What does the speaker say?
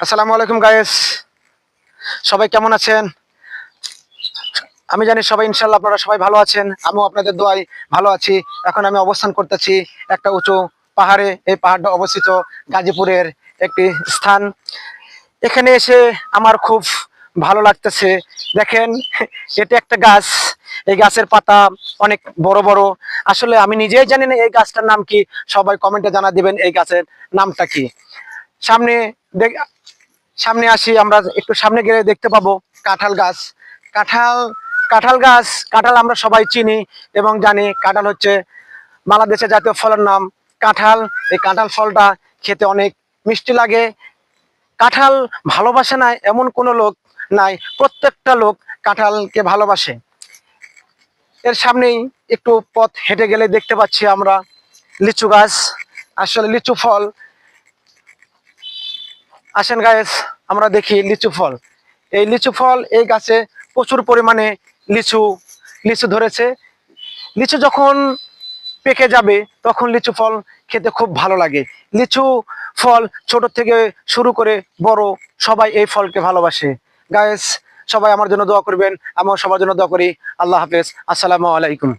আসসালামু আলাইকুম গাইস, সবাই কেমন আছেন? আমি জানি সবাই ইনশাল্লাহ আপনারা সবাই ভালো আছেন। আমিও আপনাদের দোয়ায় ভালো আছি। এখন আমি অবস্থান করতেছি একটা উঁচু পাহাড়ে। এই পাহাড়টা অবস্থিত গাজীপুরের একটি স্থান। এখানে এসে আমার খুব ভালো লাগতেছে। দেখেন, এটা একটা গাছ। এই গাছের পাতা অনেক বড় বড়। আসলে আমি নিজেই জানি না এই গাছটার নাম কি। সবাই কমেন্টে জানা দিবেন এই গাছের নামটা কি। সামনে দেখ সামনে আসি, আমরা একটু সামনে গেলে দেখতে পাবো কাঁঠাল গাছ। কাঁঠাল কাঁঠাল গাছ, কাঁঠাল আমরা সবাই চিনি এবং জানি। কাঁঠাল হচ্ছে বাংলাদেশের জাতীয় ফলের নাম কাঁঠাল। এই কাঁঠাল ফলটা খেতে অনেক মিষ্টি লাগে। কাঁঠাল ভালোবাসে না এমন কোনো লোক নাই, প্রত্যেকটা লোক কাঁঠালকে ভালোবাসে। এর সামনেই একটু পথ হেঁটে গেলে দেখতে পাচ্ছি আমরা লিচু গাছ। আসলে লিচু ফল, আসেন গাইস আমরা দেখি লিচু ফল। এই লিচু ফল, এই গাছে প্রচুর পরিমাণে লিচু লিচু ধরেছে। লিচু যখন পেকে যাবে তখন লিচু ফল খেতে খুব ভালো লাগে। লিচু ফল ছোট থেকে শুরু করে বড় সবাই এই ফলকে ভালোবাসে। গাইস, সবাই আমার জন্য দোয়া করবেন, আমিও সবার জন্য দোয়া করি। আল্লাহ হাফেজ, আসসালামু আলাইকুম।